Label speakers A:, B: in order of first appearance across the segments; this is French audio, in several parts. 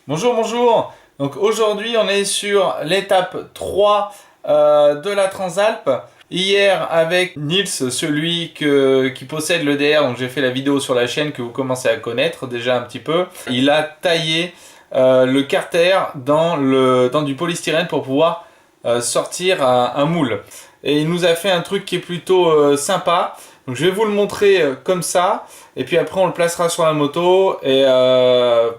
A: Bonjour, bonjour. Donc aujourd'hui on est sur l'étape 3 de la Transalp. Hier avec Nils, celui qui possède le DR, donc j'ai fait la vidéo sur la chaîne que vous commencez à connaître déjà un petit peu. Il a taillé le carter dans du polystyrène pour pouvoir sortir un moule. Et il nous a fait un truc qui est plutôt sympa. Donc je vais vous le montrer comme ça. Et puis après on le placera sur la moto et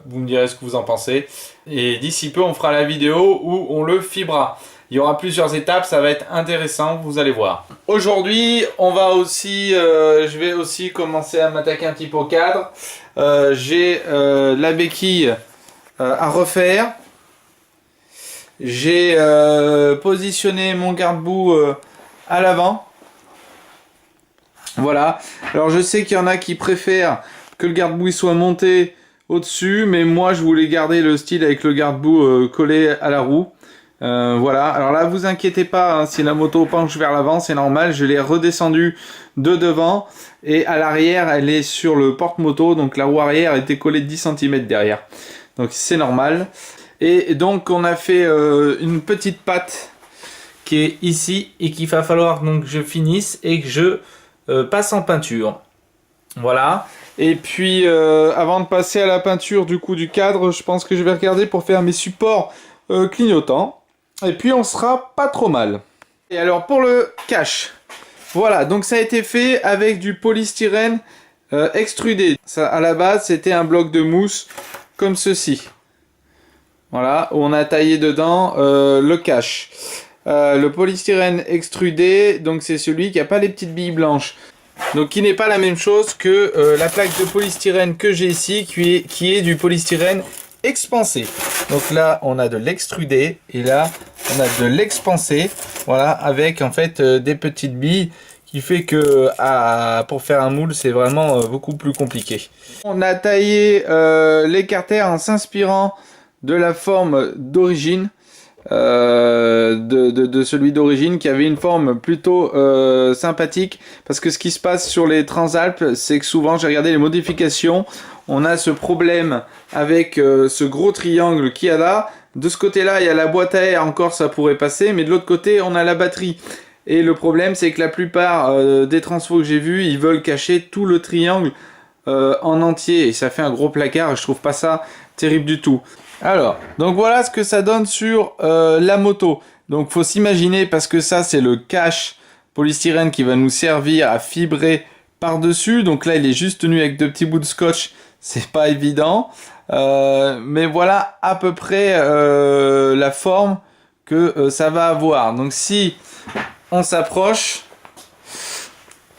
A: vous me direz ce que vous en pensez. Et d'ici peu on fera la vidéo où on le fibrera. Il y aura plusieurs étapes, ça va être intéressant, vous allez voir. Aujourd'hui, je vais aussi commencer à m'attaquer un petit peu au cadre. J'ai la béquille à refaire. J'ai positionné mon garde-boue à l'avant. Voilà. Alors je sais qu'il y en a qui préfèrent que le garde-boue soit monté au-dessus, mais moi je voulais garder le style avec le garde-boue collé à la roue. Voilà, alors là vous inquiétez pas, hein, si la moto penche vers l'avant, c'est normal, je l'ai redescendue de devant et à l'arrière elle est sur le porte-moto, donc la roue arrière était collée de 10 cm derrière, donc c'est normal. Et donc on a fait une petite patte qui est ici et qu'il va falloir donc que je finisse et que je passe en peinture. Voilà, et puis avant de passer à la peinture du coup du cadre, je pense que je vais regarder pour faire mes supports clignotants. Et puis on sera pas trop mal. Et alors pour le cache, voilà, donc ça a été fait avec du polystyrène extrudé. Ça, à la base c'était un bloc de mousse comme ceci. Voilà, où on a taillé dedans le cache. Le polystyrène extrudé, donc c'est celui qui n'a pas les petites billes blanches. Donc qui n'est pas la même chose que la plaque de polystyrène que j'ai ici, qui est du polystyrène expansé. Donc là on a de l'extrudé et là on a de l'expansé, voilà, avec en fait des petites billes qui fait que pour faire un moule c'est vraiment beaucoup plus compliqué. On a taillé les carters en s'inspirant de la forme d'origine de celui d'origine, qui avait une forme plutôt sympathique, parce que ce qui se passe sur les Transalp, c'est que souvent j'ai regardé les modifications, on a ce problème avec ce gros triangle qu'il y a là. De ce côté là il y a la boîte à air, encore ça pourrait passer, mais de l'autre côté on a la batterie, et le problème c'est que la plupart des transfos que j'ai vus, ils veulent cacher tout le triangle en entier, et ça fait un gros placard et je trouve pas ça terrible du tout. Alors, donc voilà ce que ça donne sur la moto. Donc faut s'imaginer, parce que ça c'est le cache polystyrène qui va nous servir à fibrer par-dessus. Donc là il est juste tenu avec 2 petits bouts de scotch, c'est pas évident. Mais voilà à peu près la forme que ça va avoir. Donc si on s'approche,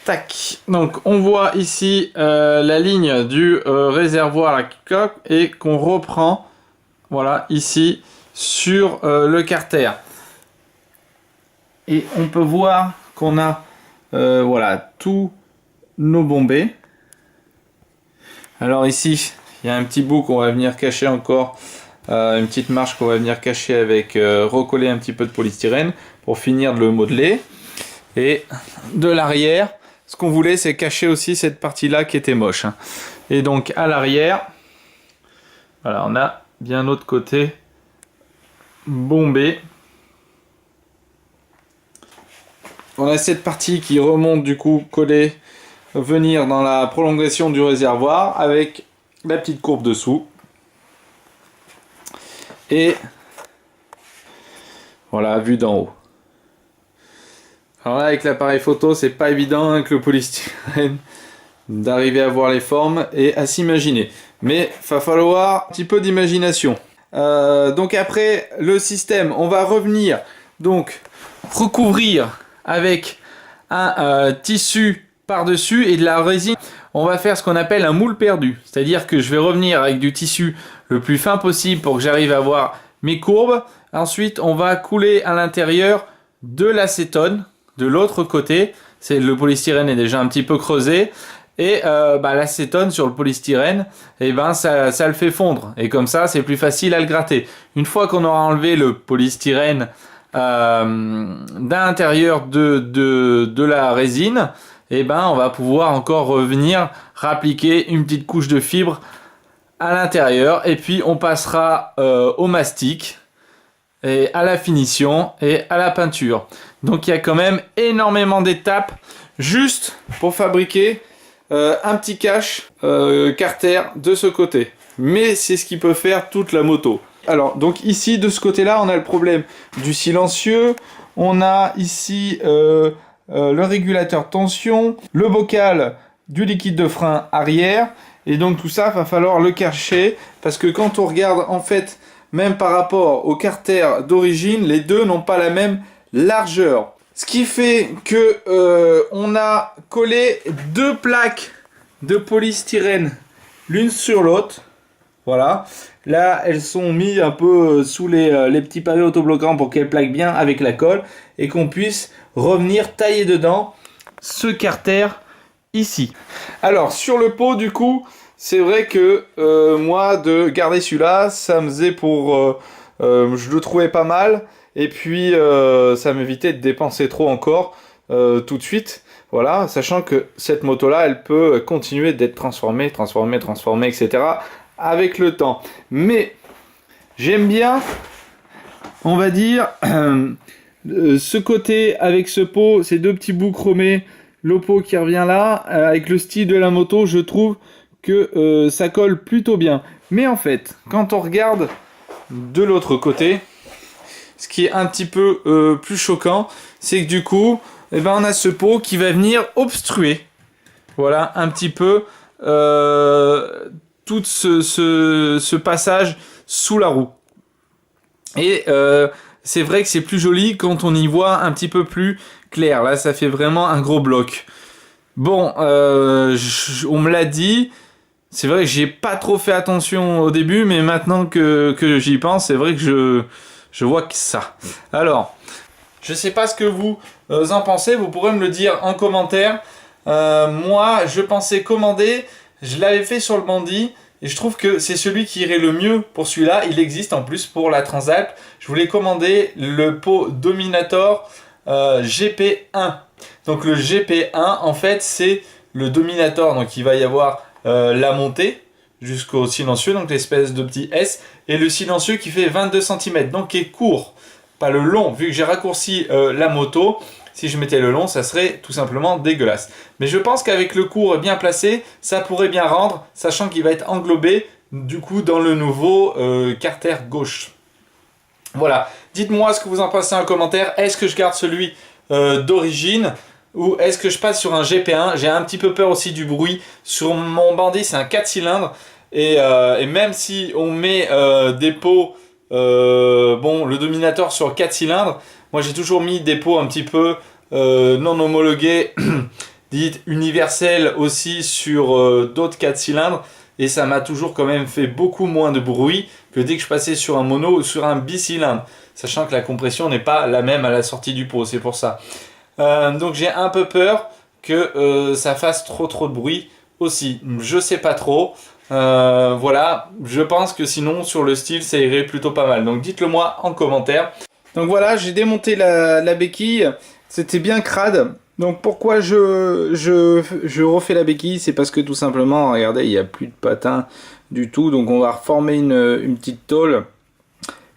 A: tac, donc on voit ici la ligne du réservoir à coque et qu'on reprend. Voilà, ici, sur le carter. Et on peut voir qu'on a voilà, tous nos bombés. Alors ici, il y a un petit bout qu'on va venir cacher encore, une petite marche qu'on va venir cacher avec, recoller un petit peu de polystyrène pour finir de le modeler. Et de l'arrière, ce qu'on voulait, c'est cacher aussi cette partie-là qui était moche. Et donc à l'arrière, voilà, on a bien l'autre côté bombé. On a cette partie qui remonte du coup collée, venir dans la prolongation du réservoir avec la petite courbe dessous. Et voilà, vue d'en haut. Alors là avec l'appareil photo c'est pas évident avec le polystyrène d'arriver à voir les formes et à s'imaginer. Mais il va falloir un petit peu d'imagination. Donc après le système, on va revenir donc recouvrir avec un tissu par-dessus et de la résine. On va faire ce qu'on appelle un moule perdu. C'est-à-dire que je vais revenir avec du tissu le plus fin possible pour que j'arrive à voir mes courbes. Ensuite, on va couler à l'intérieur de l'acétone de l'autre côté. Le polystyrène est déjà un petit peu creusé. Et l'acétone sur le polystyrène, ça le fait fondre. Et comme ça, c'est plus facile à le gratter. Une fois qu'on aura enlevé le polystyrène d'un l'intérieur de la résine, et ben on va pouvoir encore revenir rappliquer une petite couche de fibre à l'intérieur, et puis on passera au mastic et à la finition et à la peinture. Donc il y a quand même énormément d'étapes juste pour fabriquer un petit cache carter de ce côté. Mais c'est ce qui peut faire toute la moto. Alors donc ici de ce côté là on a le problème du silencieux, on a ici le régulateur tension, le bocal du liquide de frein arrière, et donc tout ça va falloir le cacher parce que quand on regarde en fait même par rapport au carter d'origine, les deux n'ont pas la même largeur. Ce qui fait que on a collé deux plaques de polystyrène l'une sur l'autre. Voilà. Là, elles sont mises un peu sous les petits pavés autobloquants pour qu'elles plaquent bien avec la colle et qu'on puisse revenir tailler dedans ce carter ici. Alors, sur le pot, du coup, c'est vrai que moi, de garder celui-là, ça me faisait pour... je le trouvais pas mal. Et puis, ça m'évitait de dépenser trop encore tout de suite. Voilà, sachant que cette moto-là, elle peut continuer d'être transformée, etc. avec le temps. Mais j'aime bien, on va dire, ce côté avec ce pot, ces deux petits bouts chromés, le pot qui revient là, avec le style de la moto, je trouve que ça colle plutôt bien. Mais en fait, quand on regarde de l'autre côté, ce qui est un petit peu plus choquant, c'est que du coup, eh ben, on a ce pot qui va venir obstruer, voilà, un petit peu tout ce passage sous la roue. Et c'est vrai que c'est plus joli quand on y voit un petit peu plus clair. Là, ça fait vraiment un gros bloc. Bon, on me l'a dit. C'est vrai que j'ai pas trop fait attention au début, mais maintenant que j'y pense, c'est vrai que je vois que ça. Alors, je sais pas ce que vous en pensez. Vous pourrez me le dire en commentaire. Moi, je pensais commander. Je l'avais fait sur le Bandit. Et je trouve que c'est celui qui irait le mieux pour celui-là. Il existe en plus pour la Transalp. Je voulais commander le pot Dominator GP1. Donc le GP1, en fait, c'est le Dominator. Donc il va y avoir la montée jusqu'au silencieux, donc l'espèce de petit S. Et le silencieux qui fait 22 cm, donc qui est court. Pas le long, vu que j'ai raccourci la moto. Si je mettais le long, ça serait tout simplement dégueulasse. Mais je pense qu'avec le court bien placé, ça pourrait bien rendre, sachant qu'il va être englobé du coup dans le nouveau carter gauche. Voilà, dites-moi ce que vous en pensez en commentaire. Est-ce que je garde celui d'origine ou est-ce que je passe sur un GP1? J'ai un petit peu peur aussi du bruit. Sur mon Bandit, c'est un 4 cylindres. Et même si on met des pots, bon, le Dominator sur 4 cylindres, moi j'ai toujours mis des pots un petit peu non homologués, dites universels aussi sur d'autres 4 cylindres. Et ça m'a toujours quand même fait beaucoup moins de bruit que dès que je passais sur un mono ou sur un bicylindre. Sachant que la compression n'est pas la même à la sortie du pot, c'est pour ça. Donc j'ai un peu peur que ça fasse trop de bruit aussi. Je sais pas trop. Voilà, je pense que sinon sur le style ça irait plutôt pas mal. Donc dites-le moi en commentaire. Donc voilà, j'ai démonté la béquille. C'était bien crade. Donc pourquoi je refais la béquille? C'est parce que tout simplement, regardez, il n'y a plus de patins du tout. Donc on va reformer une petite tôle.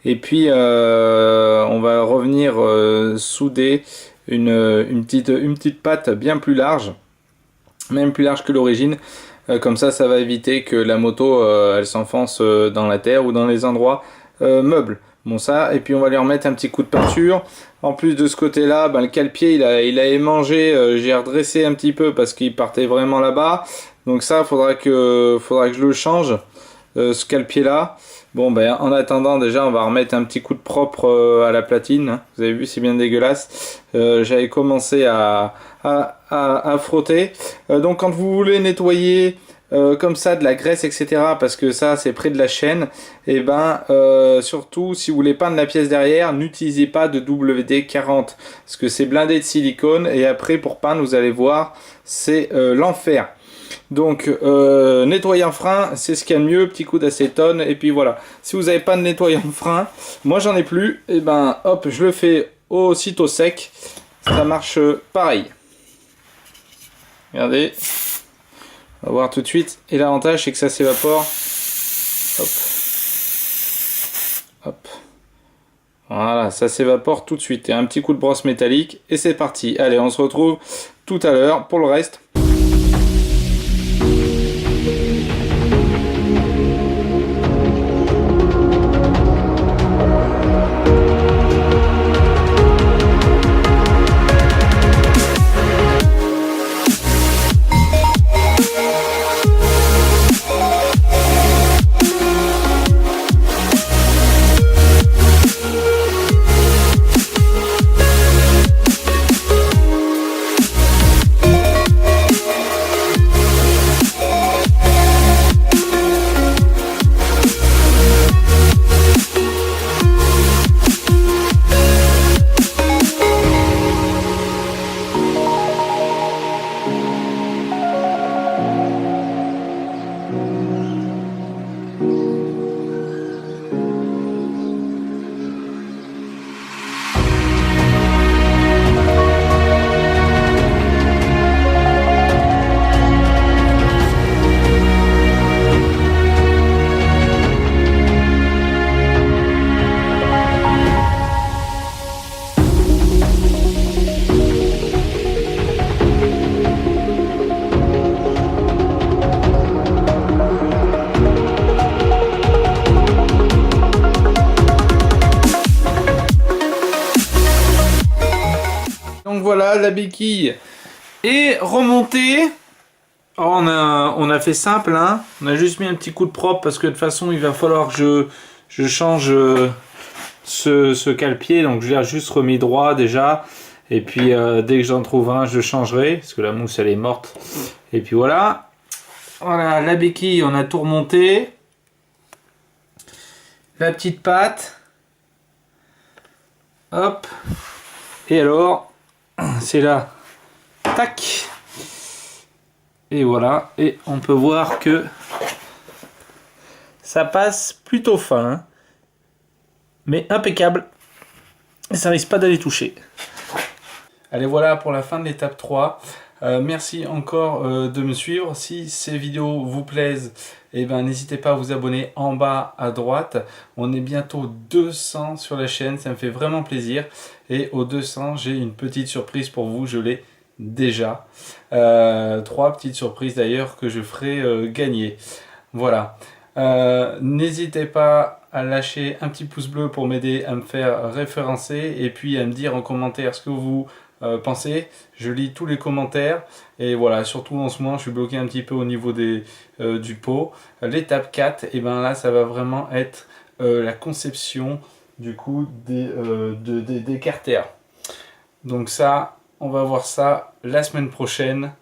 A: Et puis on va revenir souder une petite patte bien plus large. Même plus large que l'origine. Comme ça, ça va éviter que la moto elle s'enfonce dans la terre ou dans les endroits meubles. Bon ça, et puis on va lui remettre un petit coup de peinture. En plus de ce côté là, ben, le cale-pied il a émangé, j'ai redressé un petit peu parce qu'il partait vraiment là-bas. Donc ça, faudra que je le change, ce cale-pied là. Bon ben en attendant déjà on va remettre un petit coup de propre à la platine, hein. Vous avez vu, c'est bien dégueulasse. J'avais commencé à frotter. Donc quand vous voulez nettoyer comme ça de la graisse, etc., parce que ça c'est près de la chaîne, et ben surtout si vous voulez peindre la pièce derrière, n'utilisez pas de WD-40 parce que c'est blindé de silicone et après pour peindre vous allez voir c'est l'enfer. Donc nettoyant frein, c'est ce qu'il y a de mieux, petit coup d'acétone et puis voilà. Si vous n'avez pas de nettoyant frein, moi j'en ai plus, et ben hop, je le fais aussitôt sec, ça marche pareil. Regardez. On va voir tout de suite. Et l'avantage, c'est que ça s'évapore. Hop. Hop. Voilà, ça s'évapore tout de suite. Et un petit coup de brosse métallique et c'est parti. Allez, on se retrouve tout à l'heure pour le reste. Donc voilà, la béquille est remontée. Oh, on a fait simple, hein. On a juste mis un petit coup de propre parce que de toute façon il va falloir que je change ce cale-pied. Donc je l'ai juste remis droit déjà. Et puis dès que j'en trouve un, je changerai parce que la mousse elle est morte. Et puis voilà. Voilà, la béquille, on a tout remonté. La petite patte. Hop. Et alors, c'est là. Tac. Et voilà. Et on peut voir que ça passe plutôt fin. Hein, mais impeccable. Et ça risque pas d'aller toucher. Allez, voilà pour la fin de l'étape 3. Merci encore de me suivre. Si ces vidéos vous plaisent, eh ben, n'hésitez pas à vous abonner en bas à droite. On est bientôt 200 sur la chaîne, ça me fait vraiment plaisir. Et aux 200, j'ai une petite surprise pour vous, je l'ai déjà. 3 petites surprises d'ailleurs que je ferai gagner. Voilà. N'hésitez pas à lâcher un petit pouce bleu pour m'aider à me faire référencer et puis à me dire en commentaire ce que vous pensez. Je lis tous les commentaires et voilà, surtout en ce moment je suis bloqué un petit peu au niveau du pot. L'étape 4, et ben là ça va vraiment être la conception du coup des carters. Donc ça, on va voir ça la semaine prochaine.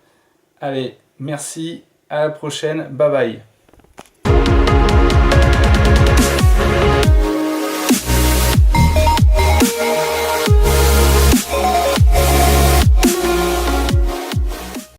A: Allez, merci, à la prochaine, bye bye.